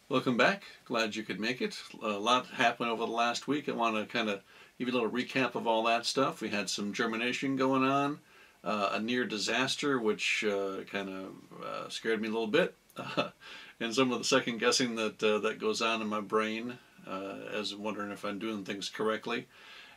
Welcome back. Glad you could make it. A lot happened over the last week. I want to kind of give you a little recap of all that stuff. We had some germination going on, a near disaster, which kind of scared me a little bit, and some of the second guessing that goes on in my brain as I'm wondering if I'm doing things correctly.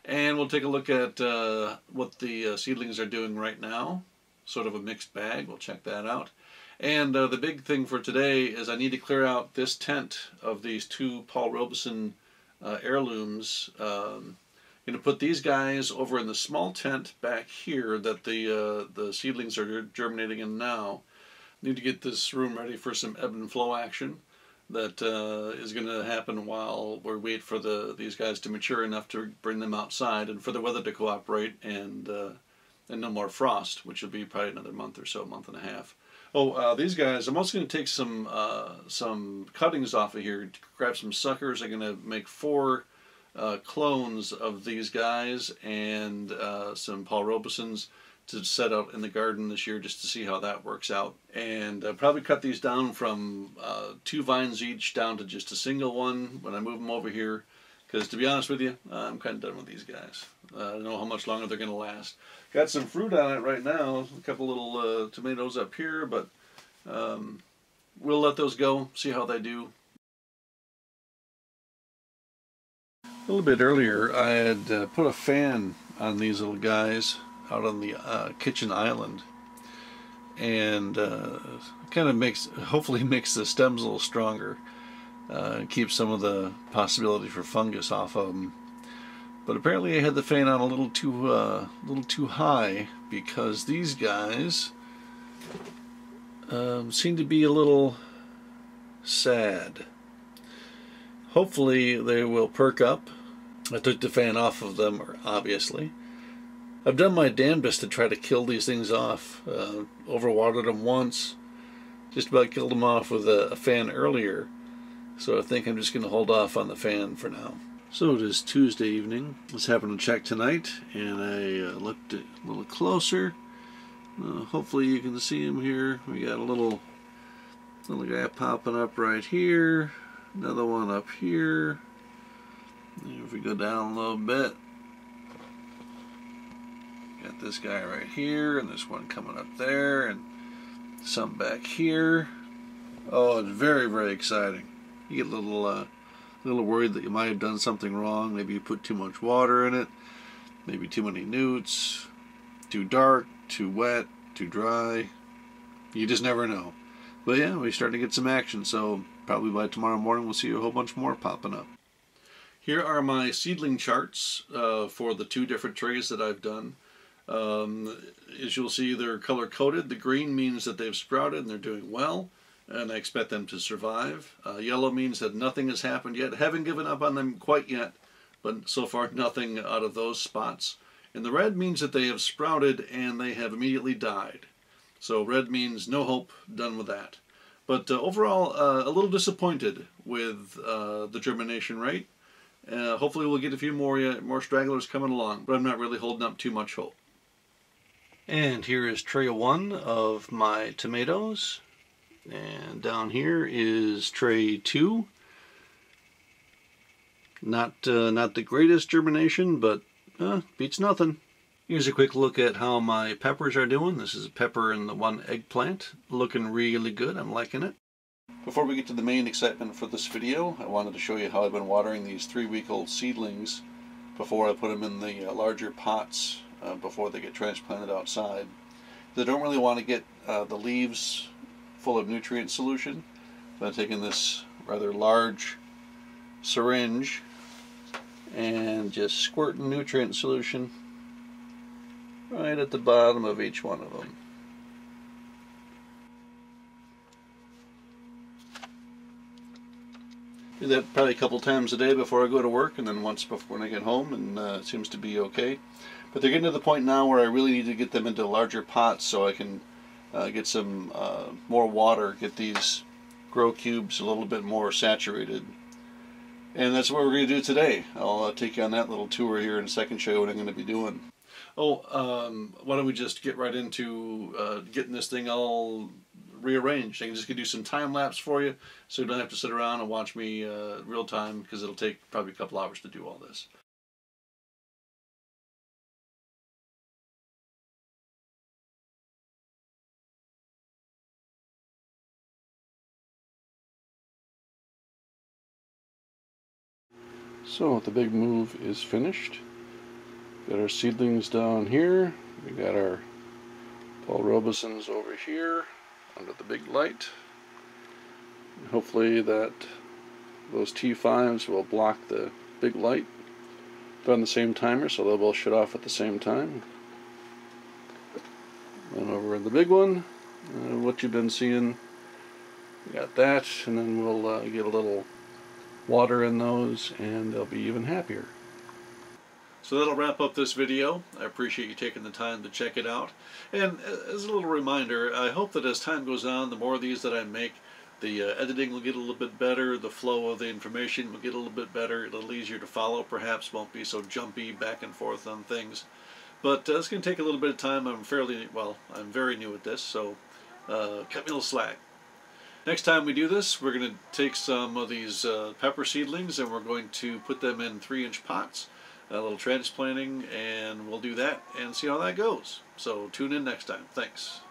And we'll take a look at what the seedlings are doing right now. Sort of a mixed bag. We'll check that out. And the big thing for today is I need to clear out this tent of these two Paul Robeson heirlooms. I'm going to put these guys over in the small tent back here that the seedlings are germinating in now. Need to get this room ready for some ebb and flow action that is going to happen while we wait for these guys to mature enough to bring them outside and for the weather to cooperate and no more frost, which will be probably another month or so, month and a half. Oh, these guys, I'm also going to take some cuttings off of here, grab some suckers. I'm going to make 4 clones of these guys and some Paul Robesons to set out in the garden this year just to see how that works out. And probably cut these down from 2 vines each down to just a single one when I move them over here. Because to be honest with you, I'm kind of done with these guys. I don't know how much longer they're going to last. Got some fruit on it right now, a couple little tomatoes up here, but we'll let those go, see how they do. A little bit earlier, I had put a fan on these little guys out on the kitchen island, and kind of hopefully makes the stems a little stronger. Keep some of the possibility for fungus off of them. But apparently I had the fan on a little too high because these guys seem to be a little sad. Hopefully they will perk up. I took the fan off of them, obviously. I've done my damnedest to try to kill these things off. Overwatered them once. Just about killed them off with a fan earlier. So I think I'm just going to hold off on the fan for now. So it is Tuesday evening. Let's happen to check tonight, and I looked a little closer. Hopefully you can see him here. We got a little guy popping up right here. Another one up here. And if we go down a little bit, got this guy right here, and this one coming up there, and some back here. Oh, it's very, very exciting. You get a little worried that you might have done something wrong. Maybe you put too much water in it, maybe too many newts, too dark, too wet, too dry. You just never know. But yeah, we're starting to get some action, so probably by tomorrow morning we'll see a whole bunch more popping up. Here are my seedling charts for the 2 different trays that I've done. As you'll see, they're color-coded. The green means that they've sprouted and they're doing well, and I expect them to survive. Yellow means that nothing has happened yet. Haven't given up on them quite yet, but so far nothing out of those spots. And the red means that they have sprouted and they have immediately died. So red means no hope, done with that. But overall, a little disappointed with the germination rate. Hopefully we'll get a few more stragglers coming along, but I'm not really holding up too much hope. And here is tray 1 of my tomatoes. And down here is tray 2. Not the greatest germination, but beats nothing. Here's a quick look at how my peppers are doing. This is a pepper and the 1 eggplant. Looking really good. I'm liking it. Before we get to the main excitement for this video, I wanted to show you how I've been watering these 3-week-old seedlings before I put them in the larger pots before they get transplanted outside. They don't really want to get the leaves full of nutrient solution. So I'm taking this rather large syringe and just squirting nutrient solution right at the bottom of each one of them. Do that probably a couple times a day before I go to work, and then once before when I get home, and it seems to be okay. But they're getting to the point now where I really need to get them into larger pots so I can get some more water, get these grow cubes a little bit more saturated. And that's what we're going to do today. I'll take you on that little tour here in a second, show you what I'm going to be doing. Oh, why don't we just get right into getting this thing all rearranged. I can just do some time lapse for you, so you don't have to sit around and watch me real time, because it'll take probably a couple hours to do all this. So the big move is finished. Got our seedlings down here. We got our Paul Robesons over here under the big light. Hopefully those T5s will block the big light. They're on the same timer, so they'll both shut off at the same time. And over in the big one, what you've been seeing, we got that, and then we'll get a little water in those, and they'll be even happier. So that'll wrap up this video. I appreciate you taking the time to check it out. And as a little reminder, I hope that as time goes on, the more of these that I make, the editing will get a little bit better, the flow of the information will get a little bit better, a little easier to follow perhaps, won't be so jumpy back and forth on things. But it's going to take a little bit of time. I'm very new at this, so cut me a little slack. Next time we do this, we're going to take some of these pepper seedlings and we're going to put them in 3-inch pots, a little transplanting, and we'll do that and see how that goes. So tune in next time. Thanks.